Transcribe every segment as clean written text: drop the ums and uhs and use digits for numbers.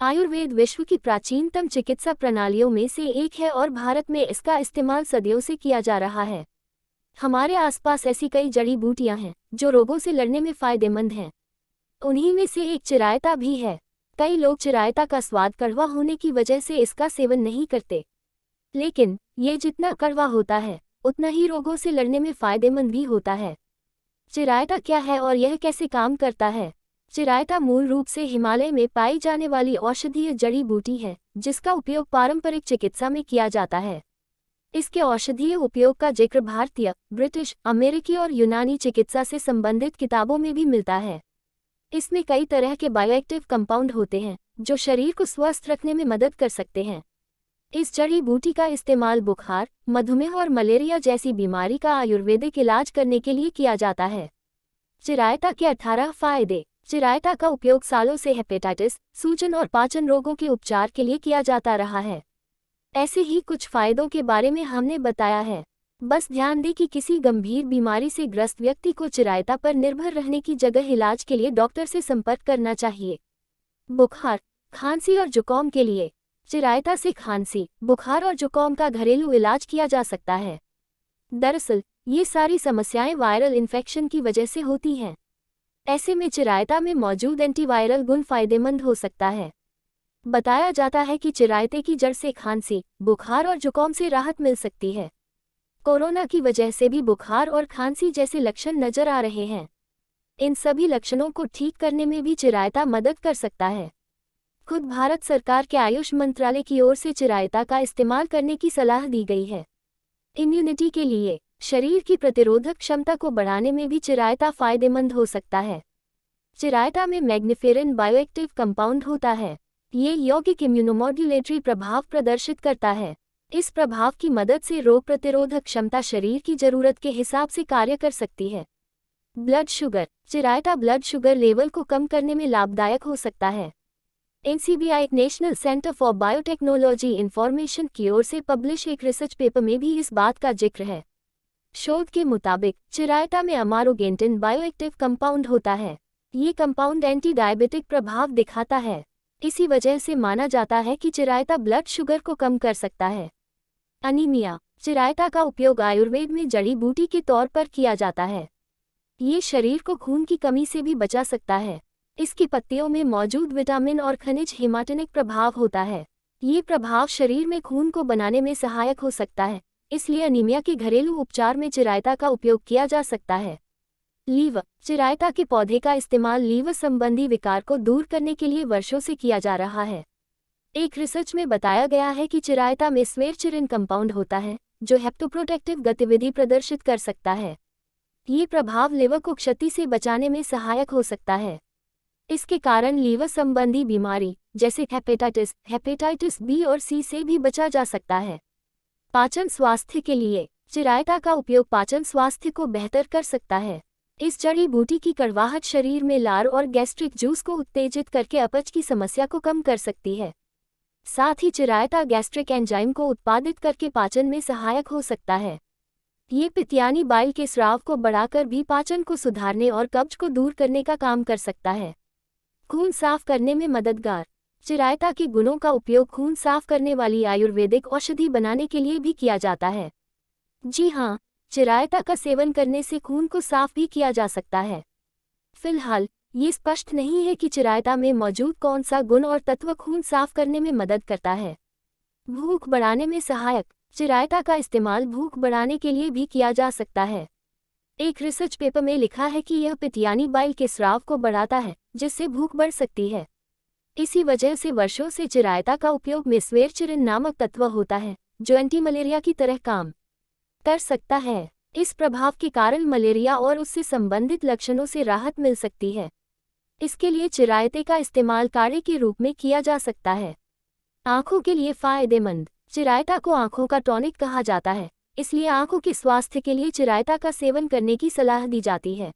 आयुर्वेद विश्व की प्राचीनतम चिकित्सा प्रणालियों में से एक है और भारत में इसका इस्तेमाल सदियों से किया जा रहा है। हमारे आसपास ऐसी कई जड़ी बूटियां हैं जो रोगों से लड़ने में फायदेमंद हैं। उन्हीं में से एक चिरायता भी है। कई लोग चिरायता का स्वाद कड़वा होने की वजह से इसका सेवन नहीं करते, लेकिन ये जितना कड़वा होता है उतना ही रोगों से लड़ने में फायदेमंद भी होता है। चिरायता क्या है और यह कैसे काम करता है? चिरायता मूल रूप से हिमालय में पाई जाने वाली औषधीय जड़ी बूटी है जिसका उपयोग पारंपरिक चिकित्सा में किया जाता है। इसके औषधीय उपयोग का जिक्र भारतीय, ब्रिटिश, अमेरिकी और यूनानी चिकित्सा से संबंधित किताबों में भी मिलता है। इसमें कई तरह के बायोएक्टिव कंपाउंड होते हैं जो शरीर को स्वस्थ रखने में मदद कर सकते हैं। इस जड़ी बूटी का इस्तेमाल बुखार, मधुमेह और मलेरिया जैसी बीमारी का आयुर्वेदिक इलाज करने के लिए किया जाता है। चिरायता के 18 फायदे। चिरायता का उपयोग सालों से हेपेटाइटिस, सूजन और पाचन रोगों के उपचार के लिए किया जाता रहा है। ऐसे ही कुछ फायदों के बारे में हमने बताया है। बस ध्यान दें कि किसी गंभीर बीमारी से ग्रस्त व्यक्ति को चिरायता पर निर्भर रहने की जगह इलाज के लिए डॉक्टर से संपर्क करना चाहिए। बुखार, खांसी और जुकाम के लिए चिरायता से खांसी, बुखार और जुकाम का घरेलू इलाज किया जा सकता है। दरअसल ये सारी समस्याएं वायरल इन्फेक्शन की वजह से होती हैं। ऐसे में चिरायता में मौजूद एंटीवायरल गुण फायदेमंद हो सकता है। बताया जाता है कि चिरायते की जड़ से खांसी, बुखार और जुकाम से राहत मिल सकती है। कोरोना की वजह से भी बुखार और खांसी जैसे लक्षण नजर आ रहे हैं। इन सभी लक्षणों को ठीक करने में भी चिरायता मदद कर सकता है। खुद भारत सरकार के आयुष मंत्रालय की ओर से चिरायता का इस्तेमाल करने की सलाह दी गई है। इम्यूनिटी के लिए, शरीर की प्रतिरोधक क्षमता को बढ़ाने में भी चिरायता फायदेमंद हो सकता है। चिरायता में मैग्नीफेरिन बायोएक्टिव कंपाउंड होता है। ये यौगिक इम्यूनोमॉड्यूलेटरी प्रभाव प्रदर्शित करता है। इस प्रभाव की मदद से रोग प्रतिरोधक क्षमता शरीर की जरूरत के हिसाब से कार्य कर सकती है। ब्लड शुगर, चिरायता ब्लड शुगर लेवल को कम करने में लाभदायक हो सकता है। NCBI National Center for Biotechnology Information की ओर से पब्लिश एक रिसर्च पेपर में भी इस बात का जिक्र है। शोध के मुताबिक चिरायता में अमारोगेंटिन बायोएक्टिव कंपाउंड होता है। ये कंपाउंड एंटी डायबिटिक प्रभाव दिखाता है। इसी वजह से माना जाता है कि चिरायता ब्लड शुगर को कम कर सकता है। अनीमिया, चिरायता का उपयोग आयुर्वेद में जड़ी बूटी के तौर पर किया जाता है। ये शरीर को खून की कमी से भी बचा सकता है। इसकी पत्तियों में मौजूद विटामिन और खनिज हेमाटोनिक प्रभाव होता है। ये प्रभाव शरीर में खून को बनाने में सहायक हो सकता है, इसलिए अनीमिया के घरेलू उपचार में चिरायता का उपयोग किया जा सकता है। लीवर, चिरायता के पौधे का इस्तेमाल लीवर संबंधी विकार को दूर करने के लिए वर्षों से किया जा रहा है। एक रिसर्च में बताया गया है कि चिरायता में स्वेरचिरिन कंपाउंड होता है जो हेप्टोप्रोटेक्टिव गतिविधि प्रदर्शित कर सकता है। ये प्रभाव लिवर को क्षति से बचाने में सहायक हो सकता है। इसके कारण लीवर संबंधी बीमारी जैसे हेपेटाइटिस बी और सी से भी बचा जा सकता है। पाचन स्वास्थ्य के लिए, चिरायता का उपयोग पाचन स्वास्थ्य को बेहतर कर सकता है। इस जड़ी बूटी की कड़वाहट शरीर में लार और गैस्ट्रिक जूस को उत्तेजित करके अपच की समस्या को कम कर सकती है। साथ ही चिरायता गैस्ट्रिक एंजाइम को उत्पादित करके पाचन में सहायक हो सकता है। ये पित्त यानी बाइल के स्राव को बढ़ाकर भी पाचन को सुधारने और कब्ज को दूर करने का काम कर सकता है। खून साफ करने में मददगार, चिरायता के गुणों का उपयोग खून साफ करने वाली आयुर्वेदिक औषधि बनाने के लिए भी किया जाता है। जी हाँ, चिरायता का सेवन करने से खून को साफ भी किया जा सकता है। फिलहाल ये स्पष्ट नहीं है कि चिरायता में मौजूद कौन सा गुण और तत्व खून साफ करने में मदद करता है। भूख बढ़ाने में सहायक, चिरायता का इस्तेमाल भूख बढ़ाने के लिए भी किया जा सकता है। एक रिसर्च पेपर में लिखा है कि यह पित्त यानी बाइल के स्राव को बढ़ाता है जिससे भूख बढ़ सकती है। इसी वजह से वर्षों से चिरायता का उपयोग में स्वेरचिरिन नामक तत्व होता है जो एंटी मलेरिया की तरह काम कर सकता है। इस प्रभाव के कारण मलेरिया और उससे संबंधित लक्षणों से राहत मिल सकती है। इसके लिए चिरायते का इस्तेमाल काढ़े के रूप में किया जा सकता है। आंखों के लिए फायदेमंद, चिरायता को आंखों का टॉनिक कहा जाता है, इसलिए आंखों के स्वास्थ्य के लिए चिरायता का सेवन करने की सलाह दी जाती है।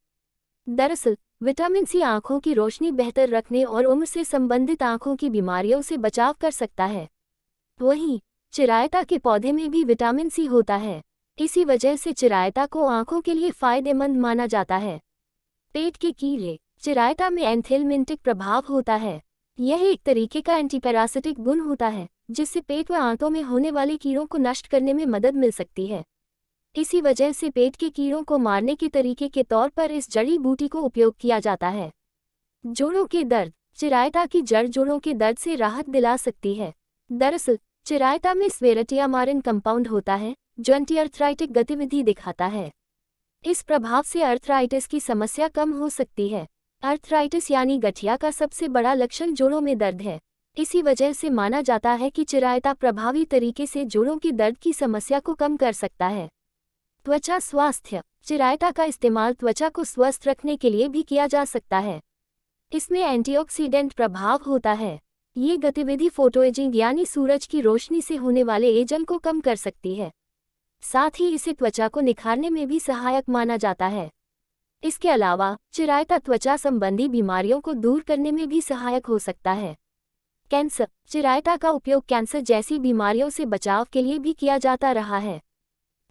दरअसल विटामिन सी आंखों की रोशनी बेहतर रखने और उम्र से संबंधित आंखों की बीमारियों से बचाव कर सकता है। वहीं चिरायता के पौधे में भी विटामिन सी होता है, इसी वजह से चिरायता को आंखों के लिए फायदेमंद माना जाता है। पेट के कीड़े, चिरायता में एंथेलमिंटिक प्रभाव होता है। यह एक तरीके का एंटीपैरासिटिक गुण होता है जिससे पेट व आंतों में होने वाले कीड़ों को नष्ट करने में मदद मिल सकती है। इसी वजह से पेट के कीड़ों को मारने के तरीके के तौर पर इस जड़ी बूटी को उपयोग किया जाता है। जोड़ों के दर्द। चिरायता की जड़ जोड़ों के दर्द से राहत दिला सकती है। दरअसल चिरायता में स्वेरटियामारिन कंपाउंड होता है जो एंटीआर्थराइटिक गतिविधि दिखाता है। इस प्रभाव से अर्थराइटिस की समस्या कम हो सकती है। अर्थराइटिस यानी गठिया का सबसे बड़ा लक्षण जोड़ों में दर्द है। इसी वजह से माना जाता है कि चिरायता प्रभावी तरीके से जोड़ों के दर्द की समस्या को कम कर सकता है। त्वचा स्वास्थ्य। चिरायता का इस्तेमाल त्वचा को स्वस्थ रखने के लिए भी किया जा सकता है। इसमें एंटीऑक्सीडेंट प्रभाव होता है। ये गतिविधि फोटोएजिंग यानी सूरज की रोशनी से होने वाले एजन को कम कर सकती है। साथ ही इसे त्वचा को निखारने में भी सहायक माना जाता है। इसके अलावा चिरायता त्वचा संबंधी बीमारियों को दूर करने में भी सहायक हो सकता है। कैंसर। चिरायता का उपयोग कैंसर जैसी बीमारियों से बचाव के लिए भी किया जाता रहा है।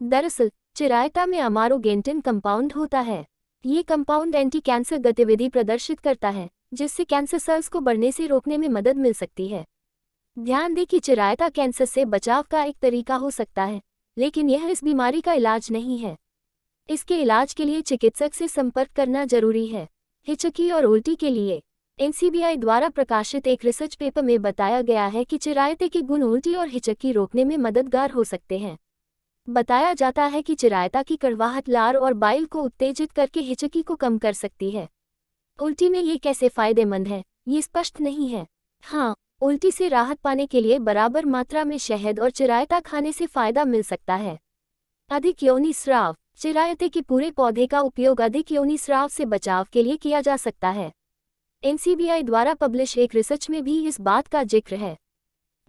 दरअसल चिरायता में अमारोगेंटिन कंपाउंड होता है। ये कंपाउंड एंटी कैंसर गतिविधि प्रदर्शित करता है जिससे कैंसर सेल्स को बढ़ने से रोकने में मदद मिल सकती है। ध्यान दें कि चिरायता कैंसर से बचाव का एक तरीका हो सकता है, लेकिन यह इस बीमारी का इलाज नहीं है। इसके इलाज के लिए चिकित्सक से संपर्क करना जरूरी है। हिचकी और उल्टी के लिए एनसीबीआई द्वारा प्रकाशित एक रिसर्च पेपर में बताया गया है कि चिरायते के गुण उल्टी और हिचकी रोकने में मददगार हो सकते हैं। बताया जाता है कि चिरायता की कड़वाहट लार और बाइल को उत्तेजित करके हिचकी को कम कर सकती है। उल्टी में ये कैसे फायदेमंद है, ये स्पष्ट नहीं है। हाँ, उल्टी से राहत पाने के लिए बराबर मात्रा में शहद और चिरायता खाने से फायदा मिल सकता है। अधिक योनि स्राव। चिरायते के पूरे पौधे का उपयोग अधिक योनि स्राव से बचाव के लिए किया जा सकता है। एनसीबीआई द्वारा पब्लिश एक रिसर्च में भी इस बात का जिक्र है।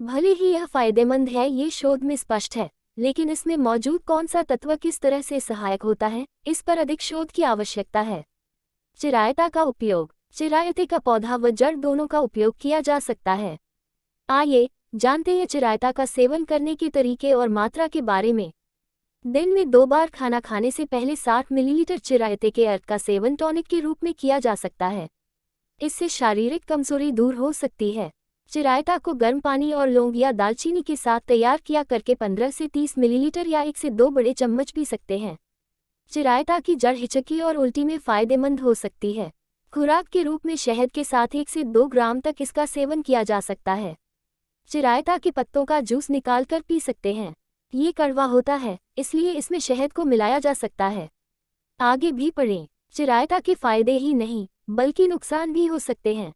भले ही यह फायदेमंद है, ये शोध में स्पष्ट है, लेकिन इसमें मौजूद कौन सा तत्व किस तरह से सहायक होता है, इस पर अधिक शोध की आवश्यकता है। चिरायता का उपयोग। चिरायते का पौधा व जड़ दोनों का उपयोग किया जा सकता है। आइए जानते हैं चिरायता का सेवन करने के तरीके और मात्रा के बारे में। दिन में 2 बार खाना खाने से पहले 60 मिलीलीटर चिरायते के अर्क का सेवन टॉनिक के रूप में किया जा सकता है। इससे शारीरिक कमजोरी दूर हो सकती है। चिरायता को गर्म पानी और लौंग या दालचीनी के साथ तैयार किया करके 15 से 30 मिलीलीटर या 1 से 2 बड़े चम्मच पी सकते हैं। चिरायता की जड़ हिचकी और उल्टी में फायदेमंद हो सकती है। खुराक के रूप में शहद के साथ 1 से 2 ग्राम तक इसका सेवन किया जा सकता है। चिरायता के पत्तों का जूस निकालकर पी सकते हैं। ये कड़वा होता है, इसलिए इसमें शहद को मिलाया जा सकता है। आगे भी पढ़ें। चिरायता के फायदे ही नहीं बल्कि नुकसान भी हो सकते हैं।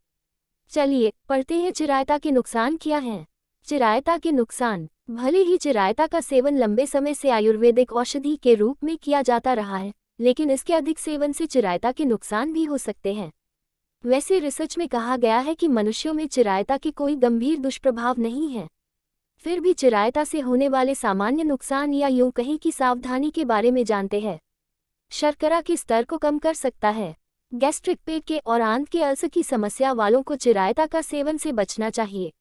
चलिए पढ़ते हैं चिरायता के नुकसान क्या हैं। चिरायता के नुकसान। भले ही चिरायता का सेवन लंबे समय से आयुर्वेदिक औषधि के रूप में किया जाता रहा है, लेकिन इसके अधिक सेवन से चिरायता के नुकसान भी हो सकते हैं। वैसे रिसर्च में कहा गया है कि मनुष्यों में चिरायता के कोई गंभीर दुष्प्रभाव नहीं है। फिर भी चिरायता से होने वाले सामान्य नुकसान या यूं कहीं की सावधानी के बारे में जानते हैं। शर्करा के स्तर को कम कर सकता है। गैस्ट्रिक पेट के और आंत के अल्सर की समस्या वालों को चिरायता का सेवन से बचना चाहिए।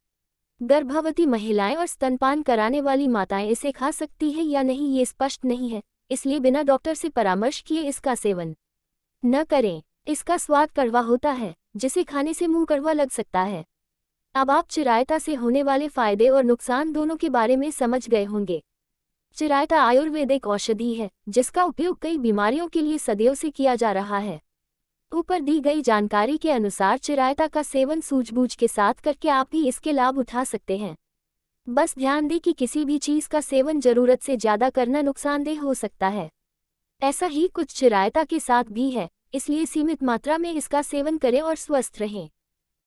गर्भवती महिलाएं और स्तनपान कराने वाली माताएं इसे खा सकती हैं या नहीं ये स्पष्ट नहीं है, इसलिए बिना डॉक्टर से परामर्श किए इसका सेवन न करें। इसका स्वाद कड़वा होता है, जिसे खाने से मुंह कड़वा लग सकता है। अब आप चिरायता से होने वाले फायदे और नुकसान दोनों के बारे में समझ गए होंगे। चिरायता आयुर्वेदिक औषधि है जिसका उपयोग कई बीमारियों के लिए सदियों से किया जा रहा है। ऊपर दी गई जानकारी के अनुसार चिरायता का सेवन सूझबूझ के साथ करके आप भी इसके लाभ उठा सकते हैं। बस ध्यान दें कि किसी भी चीज़ का सेवन जरूरत से ज़्यादा करना नुकसानदेह हो सकता है। ऐसा ही कुछ चिरायता के साथ भी है, इसलिए सीमित मात्रा में इसका सेवन करें और स्वस्थ रहें।